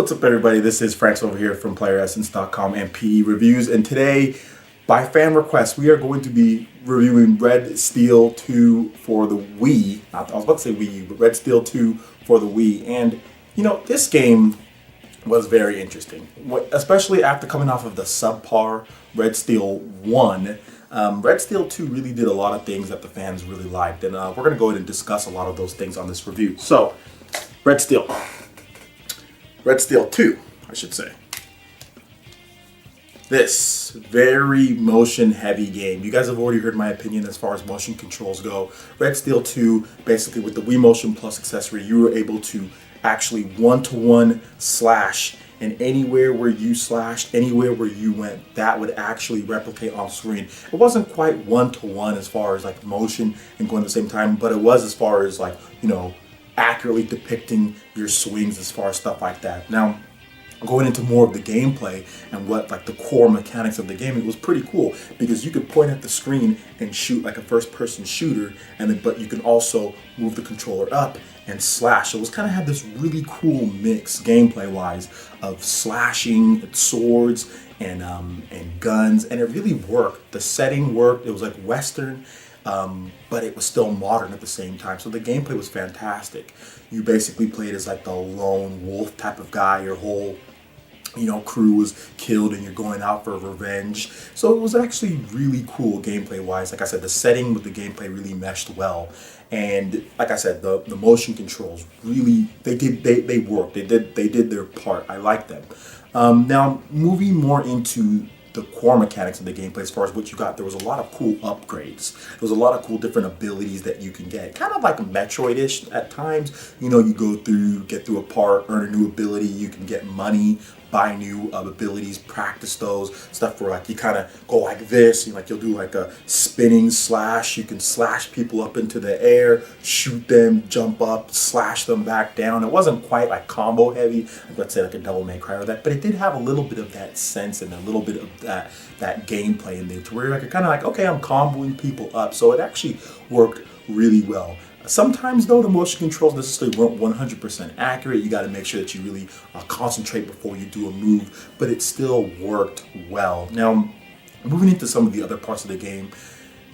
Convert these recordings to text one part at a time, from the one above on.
What's up, everybody? This is Franks over here from Playeressence.com and PE Reviews, and today, by fan request, we are going to be reviewing Red Steel 2 for the Wii. I was about to say Wii U, but Red Steel 2 for the Wii. And, you know, this game was very interesting, especially after coming off of the subpar Red Steel 1. Red Steel 2 really did a lot of things that the fans really liked, and we're going to go ahead and discuss a lot of those things on this review. So, Red Steel 2, I should say. This very motion heavy game. You guys have already heard my opinion as far as motion controls go. Red Steel 2, basically with the Wii Motion Plus accessory, you were able to actually one-to-one slash, and anywhere where you slashed, anywhere where you went, that would actually replicate on screen. It wasn't quite one-to-one as far as like motion and going at the same time, but it was as far as like, you know, accurately depicting your swings as far as stuff like that. Now, going into more of the gameplay and what like the core mechanics of the game, it was pretty cool because you could point at the screen and shoot like a first-person shooter, and then but you can also move the controller up and slash. It was kind of had this really cool mix gameplay-wise of slashing and swords and guns, and it really worked. The setting worked. It was like Western. But it was still modern at the same time. So the gameplay was fantastic. You basically played as like the lone wolf type of guy. Your whole, you know, crew was killed and you're going out for revenge. So it was actually really cool gameplay wise. Like I said, the setting with the gameplay really meshed well. And like I said, the motion controls really, they worked. They did their part. I like them. Now moving more into the core mechanics of the gameplay as far as what you got, there was a lot of cool upgrades. There was a lot of cool different abilities that you can get. Kind of like Metroid-ish at times. You know, you go through, get through a part, earn a new ability, you can get money, buy new abilities, practice those. Stuff where like you kind of go like this, and like you'll do like a spinning slash. You can slash people up into the air, shoot them, jump up, slash them back down. It wasn't quite like combo heavy, like let's say like a Devil May Cry or that, but it did have a little bit of that sense and a little bit of that gameplay in there to where you're like, kind of like, okay, I'm comboing people up. So it actually worked really well. Sometimes though, the motion controls necessarily weren't 100% accurate. You got to make sure that you really concentrate before you do a move, but it still worked well. Now, moving into some of the other parts of the game,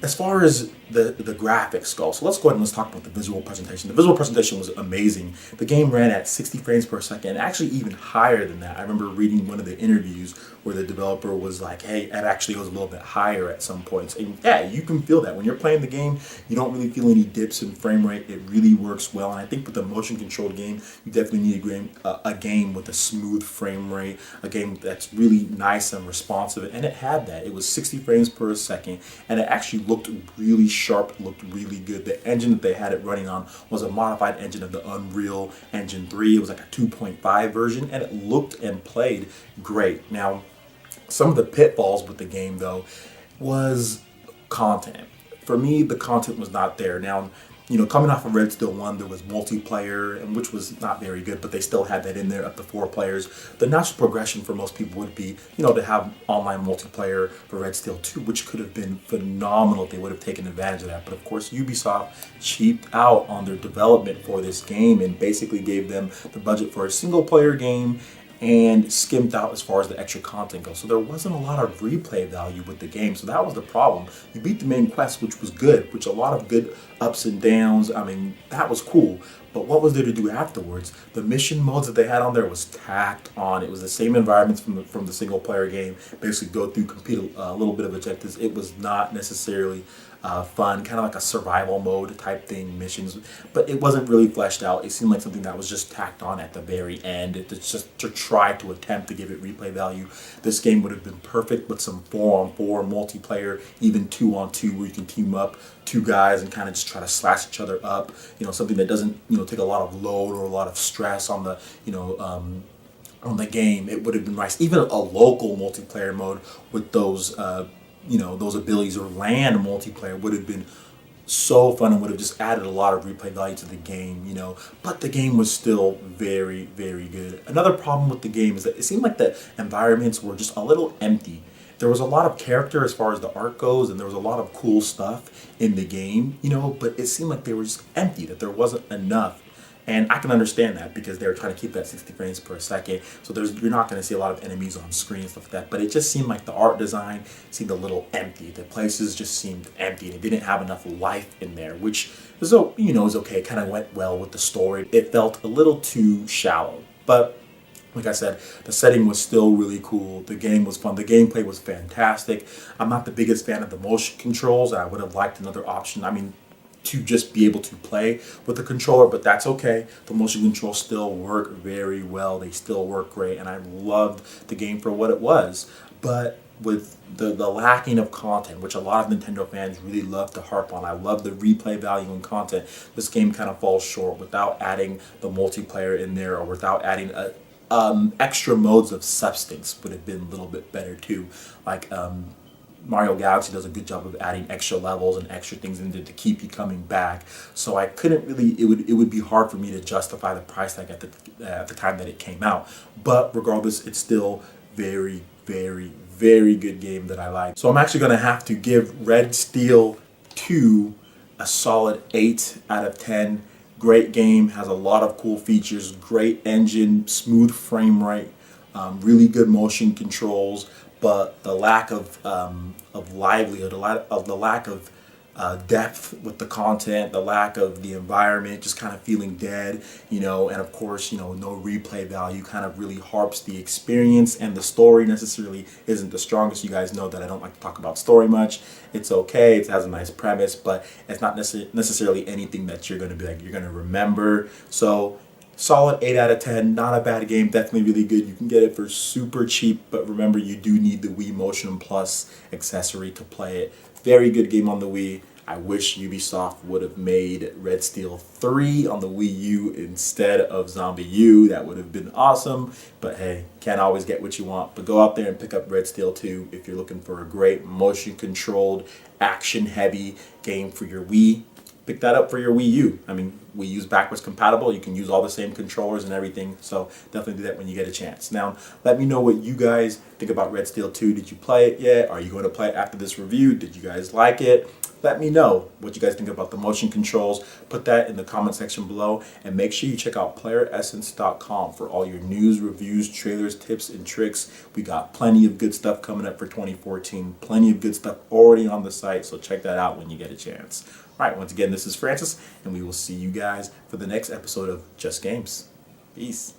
as far as the graphics go, so let's go ahead and let's talk about the visual presentation. The visual presentation was amazing. The game ran at 60 frames per second, actually even higher than that. I remember reading one of the interviews where the developer was like, hey, it actually goes a little bit higher at some points. And yeah, you can feel that. When you're playing the game, you don't really feel any dips in frame rate. It really works well. And I think with a motion controlled game, you definitely need a game with a smooth frame rate, a game that's really nice and responsive. And it had that. It was 60 frames per second, and it actually looked really sharp, looked really good. The engine that they had it running on was a modified engine of the Unreal Engine 3. It was like a 2.5 version, and it looked and played great. Now, some of the pitfalls with the game though was content. For me, the content was not there. Now, you know, coming off of Red Steel 1, there was multiplayer, and which was not very good, but they still had that in there up to 4 players. The natural progression for most people would be, you know, to have online multiplayer for Red Steel 2, which could have been phenomenal if they would have taken advantage of that. But of course, Ubisoft cheaped out on their development for this game and basically gave them the budget for a single player game and skimped out as far as the extra content goes. So there wasn't a lot of replay value with the game. So that was the problem. You beat the main quest, which was good, which a lot of good ups and downs. I mean, that was cool. But what was there to do afterwards? The mission modes that they had on there was tacked on. It was the same environments from the single player game. Basically go through, complete a little bit of objectives. It was not necessarily fun, kind of like a survival mode type thing, missions, but it wasn't really fleshed out. It seemed like something that was just tacked on at the very end. It's just to try to attempt to give it replay value. This game would have been perfect with some 4-on-4 multiplayer, even 2-on-2, where you can team up 2 guys and kind of just try to slash each other up. You know, something that doesn't, you know, take a lot of load or a lot of stress on the, you know, on the game. It would have been nice. Even a local multiplayer mode with those you know, those abilities, or LAN multiplayer would have been so fun and would have just added a lot of replay value to the game, you know. But the game was still very, very good. Another problem with the game is that it seemed like the environments were just a little empty. There was a lot of character as far as the art goes, and there was a lot of cool stuff in the game, you know, but it seemed like they were just empty, that there wasn't enough. And I can understand that because they were trying to keep that 60 frames per second. So you're not going to see a lot of enemies on screen and stuff like that. But it just seemed like the art design seemed a little empty. The places just seemed empty, and it didn't have enough life in there, which is, is okay. It kind of went well with the story. It felt a little too shallow, but like I said, the setting was still really cool. The game was fun. The gameplay was fantastic. I'm not the biggest fan of the motion controls. I would have liked another option. I mean, to just be able to play with the controller, but that's okay. The motion controls still work very well. They still work great, and I loved the game for what it was. But with the lacking of content, which a lot of Nintendo fans really love to harp on, I love the replay value and content. This game kind of falls short without adding the multiplayer in there, or without adding extra modes of substance. Would have been a little bit better too. Like Mario Galaxy does a good job of adding extra levels and extra things in there to keep you coming back. So I couldn't really. It would be hard for me to justify the price tag at the time that it came out. But regardless, it's still very, very, very good game that I like. So I'm actually going to have to give Red Steel 2 a solid 8 out of 10. Great game, has a lot of cool features, great engine, smooth frame rate, really good motion controls, but the lack of livelihood, the lack of depth with the content, the lack of the environment, just kind of feeling dead, and of course, no replay value kind of really harps the experience, and the story necessarily isn't the strongest. You guys know that I don't like to talk about story much. It's okay, it has a nice premise, but it's not necessarily anything that you're going to be like, you're going to remember. So solid 8 out of 10, not a bad game, definitely really good. You can get it for super cheap, but remember, you do need the Wii Motion Plus accessory to play it. Very good game on the Wii. I wish Ubisoft would have made Red Steel 3 on the Wii U instead of Zombie U. That would have been awesome. But hey, can't always get what you want. But go out there and pick up Red Steel 2 if you're looking for a great motion-controlled, action-heavy game for your Wii. Pick that up for your Wii U. I mean, Wii U's backwards compatible. You can use all the same controllers and everything. So definitely do that when you get a chance. Now, let me know what you guys think about Red Steel 2. Did you play it yet? Are you going to play it after this review? Did you guys like it? Let me know what you guys think about the motion controls. Put that in the comment section below, and make sure you check out Playeressence.com for all your news, reviews, trailers, tips, and tricks. We got plenty of good stuff coming up for 2014. Plenty of good stuff already on the site, so check that out when you get a chance. All right, once again, this is Francis, and we will see you guys for the next episode of Just Games. Peace.